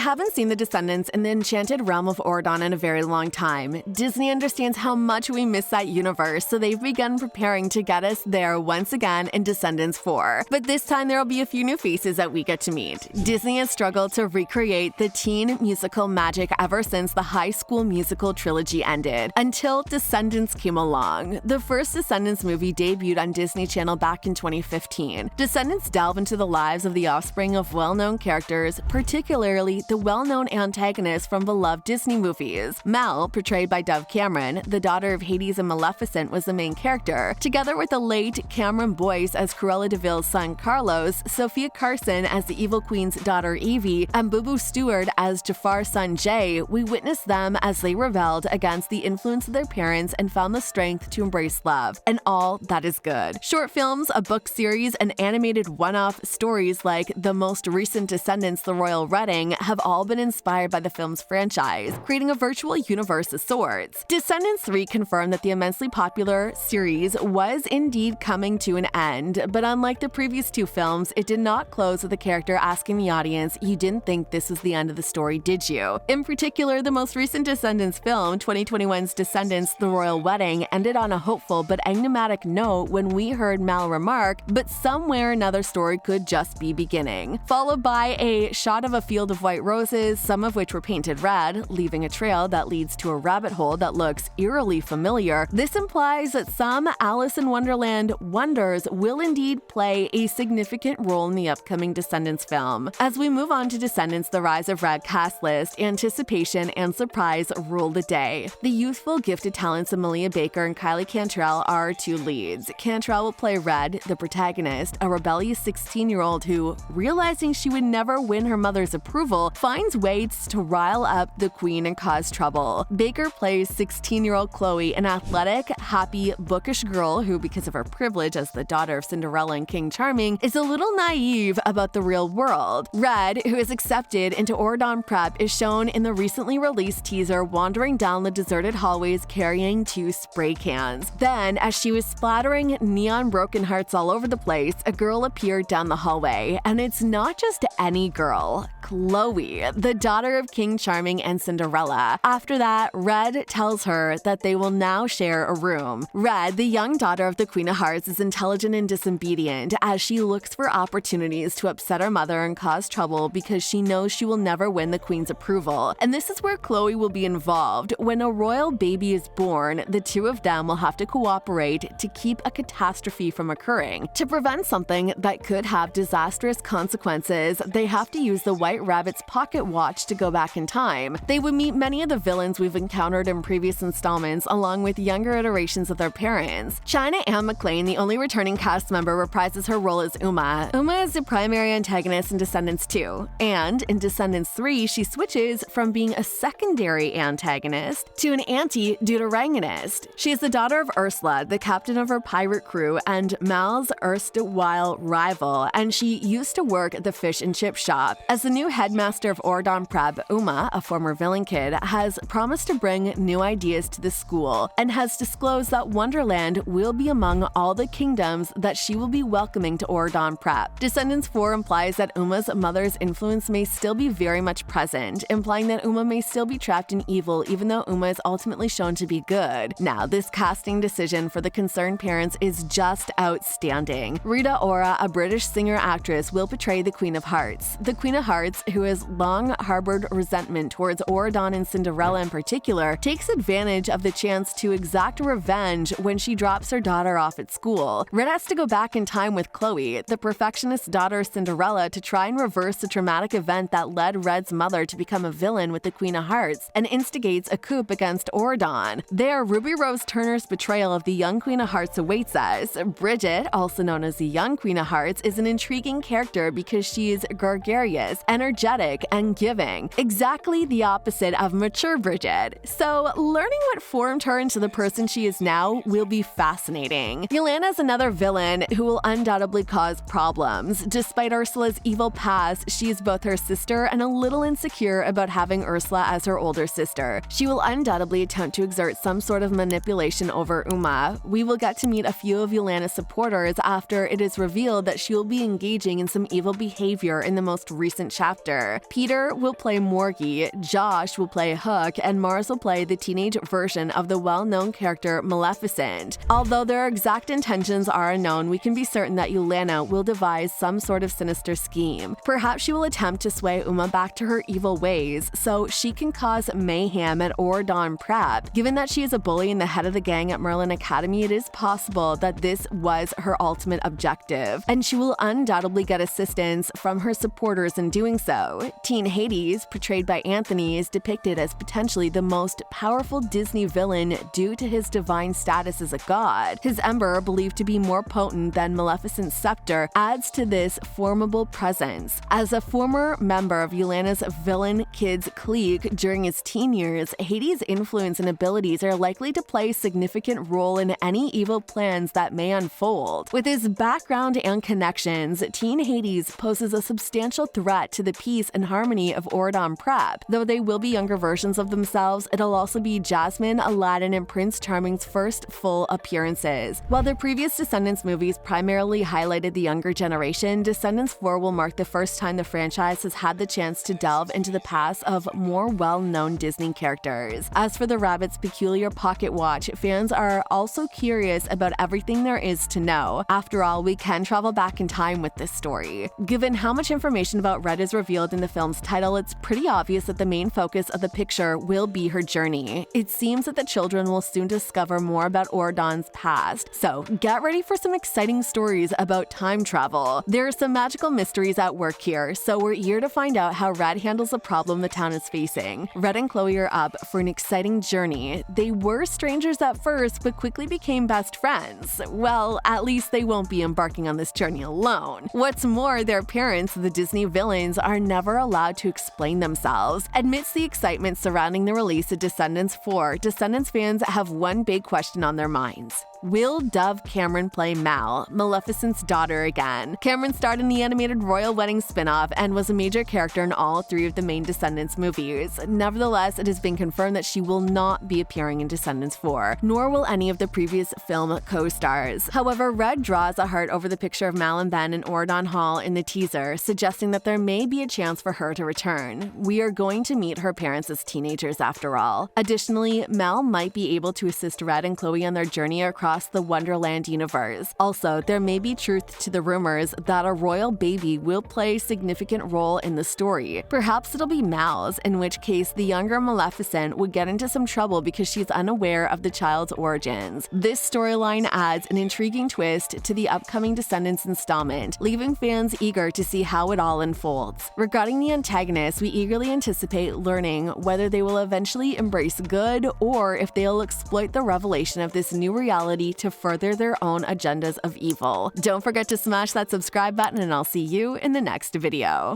haven't seen the Descendants in the enchanted realm of Auradon in a very long time. Disney understands how much we miss that universe, so they've begun preparing to get us there once again in Descendants 4. But this time there will be a few new faces that we get to meet. Disney has struggled to recreate the teen musical magic ever since the High School Musical trilogy ended, until Descendants came along. The first Descendants movie debuted on Disney Channel back in 2015. Descendants delve into the lives of the offspring of well-known characters, particularly the well-known antagonist from beloved Disney movies. Mel, portrayed by Dove Cameron, the daughter of Hades and Maleficent, was the main character, together with the late Cameron Boyce as Cruella de Vil's son Carlos, Sophia Carson as the Evil Queen's daughter Evie, and Boo Stewart as Jafar's son Jay. We witnessed them as they rebelled against the influence of their parents and found the strength to embrace love, and all that is good. Short films, a book series, and animated one-off stories like the most recent Descendants, The Royal Wedding, have all been inspired by the film's franchise, creating a virtual universe of sorts. Descendants 3 confirmed that the immensely popular series was indeed coming to an end, but unlike the previous two films, it did not close with the character asking the audience, "You didn't think this was the end of the story, did you?" In particular, the most recent Descendants film, 2021's Descendants, The Royal Wedding, ended on a hopeful but enigmatic note when we heard Mal remark, "But somewhere another story could just be beginning," followed by a shot of a field of white roses, some of which were painted red, leaving a trail that leads to a rabbit hole that looks eerily familiar. This implies that some Alice in Wonderland wonders will indeed play a significant role in the upcoming Descendants film. As we move on to Descendants, The Rise of Red cast list, anticipation and surprise rule the day. The youthful, gifted talents Amelia Baker and Kylie Cantrell are our two leads. Cantrell will play Red, the protagonist, a rebellious 16-year-old who, realizing she would never win her mother's approval, finds ways to rile up the queen and cause trouble. Baker plays 16-year-old Chloe, an athletic, happy, bookish girl who, because of her privilege as the daughter of Cinderella and King Charming, is a little naive about the real world. Red, who is accepted into Auradon Prep, is shown in the recently released teaser wandering down the deserted hallways carrying 2 spray cans. Then, as she was splattering neon broken hearts all over the place, a girl appeared down the hallway. And it's not just any girl. Chloe, the daughter of King Charming and Cinderella. After that, Red tells her that they will now share a room. Red, the young daughter of the Queen of Hearts, is intelligent and disobedient as she looks for opportunities to upset her mother and cause trouble because she knows she will never win the Queen's approval. And this is where Chloe will be involved. When a royal baby is born, the two of them will have to cooperate to keep a catastrophe from occurring. To prevent something that could have disastrous consequences, they have to use the White Rabbit's pocket watch to go back in time. They would meet many of the villains we've encountered in previous installments, along with younger iterations of their parents. China Anne McClain, the only returning cast member, reprises her role as Uma. Uma is the primary antagonist in Descendants 2, and in Descendants 3, she switches from being a secondary antagonist to an anti-deuteragonist. She is the daughter of Ursula, the captain of her pirate crew, and Mal's erstwhile rival, and she used to work at the fish and chip shop. As the new headmaster of Auradon Prep, Uma, a former villain kid, has promised to bring new ideas to the school and has disclosed that Wonderland will be among all the kingdoms that she will be welcoming to Auradon Prep. Descendants 4 implies that Uma's mother's influence may still be very much present, implying that Uma may still be trapped in evil even though Uma is ultimately shown to be good. Now, this casting decision for the concerned parents is just outstanding. Rita Ora, a British singer-actress, will portray the Queen of Hearts. The Queen of Hearts, who has long harbored resentment towards Auradon and Cinderella in particular, takes advantage of the chance to exact revenge when she drops her daughter off at school. Red has to go back in time with Chloe, the perfectionist daughter of Cinderella, to try and reverse the traumatic event that led Red's mother to become a villain with the Queen of Hearts and instigates a coup against Auradon. There, Ruby Rose Turner's betrayal of the young Queen of Hearts awaits us. Bridget, also known as the young Queen of Hearts, is an intriguing character because she is gregarious, energetic, and giving. Exactly the opposite of mature Bridget. So, learning what formed her into the person she is now will be fascinating. Yelena is another villain who will undoubtedly cause problems. Despite Ursula's evil past, she is both her sister and a little insecure about having Ursula as her older sister. She will undoubtedly attempt to exert some sort of manipulation over Uma. We will get to meet a few of Yelena's supporters after it is revealed that she will be engaging in some evil behavior in the most recent chapter. Peter will play Morgie, Josh will play Hook, and Mars will play the teenage version of the well-known character Maleficent. Although their exact intentions are unknown, we can be certain that Yelena will devise some sort of sinister scheme. Perhaps she will attempt to sway Uma back to her evil ways so she can cause mayhem at Auradon Prep. Given that she is a bully and the head of the gang at Merlin Academy, it is possible that this was her ultimate objective, and she will undoubtedly get assistance from her supporters in doing so. Teen Hades, portrayed by Anthony, is depicted as potentially the most powerful Disney villain due to his divine status as a god. His ember, believed to be more potent than Maleficent's scepter, adds to this formidable presence. As a former member of Yelena's villain kids clique during his teen years, Hades' influence and abilities are likely to play a significant role in any evil plans that may unfold. With his background and connections, Teen Hades poses a substantial threat to the peace and harmony of Auradon Prep. Though they will be younger versions of themselves, it'll also be Jasmine, Aladdin, and Prince Charming's first full appearances. While their previous Descendants movies primarily highlighted the younger generation, Descendants 4 will mark the first time the franchise has had the chance to delve into the past of more well-known Disney characters. As for the rabbit's peculiar pocket watch, fans are also curious about everything there is to know. After all, we can travel back in time with this story. Given how much information about Red is revealed in the film's title, it's pretty obvious that the main focus of the picture will be her journey. It seems that the children will soon discover more about Auradon's past, so get ready for some exciting stories about time travel. There are some magical mysteries at work here, so we're eager to find out how Red handles the problem the town is facing. Red and Chloe are up for an exciting journey. They were strangers at first, but quickly became best friends. Well, at least they won't be embarking on this journey alone. What's more, their parents, the Disney villains, are never allowed to explain themselves. Amidst the excitement surrounding the release of Descendants 4, Descendants fans have one big question on their minds. Will Dove Cameron play Mal, Maleficent's daughter, again? Cameron starred in the animated Royal Wedding spin-off and was a major character in all three of the main Descendants movies. Nevertheless, it has been confirmed that she will not be appearing in Descendants 4, nor will any of the previous film co-stars. However, Red draws a heart over the picture of Mal and Ben in Auradon Hall in the teaser, suggesting that there may be a chance for her to return. We are going to meet her parents as teenagers after all. Additionally, Mal might be able to assist Red and Chloe on their journey across the Wonderland universe. Also, there may be truth to the rumors that a royal baby will play a significant role in the story. Perhaps it'll be Mal's, in which case the younger Maleficent would get into some trouble because she's unaware of the child's origins. This storyline adds an intriguing twist to the upcoming Descendants installment, leaving fans eager to see how it all unfolds. Regarding the antagonists, we eagerly anticipate learning whether they will eventually embrace good or if they'll exploit the revelation of this new reality to further their own agendas of evil. Don't forget to smash that subscribe button, and I'll see you in the next video.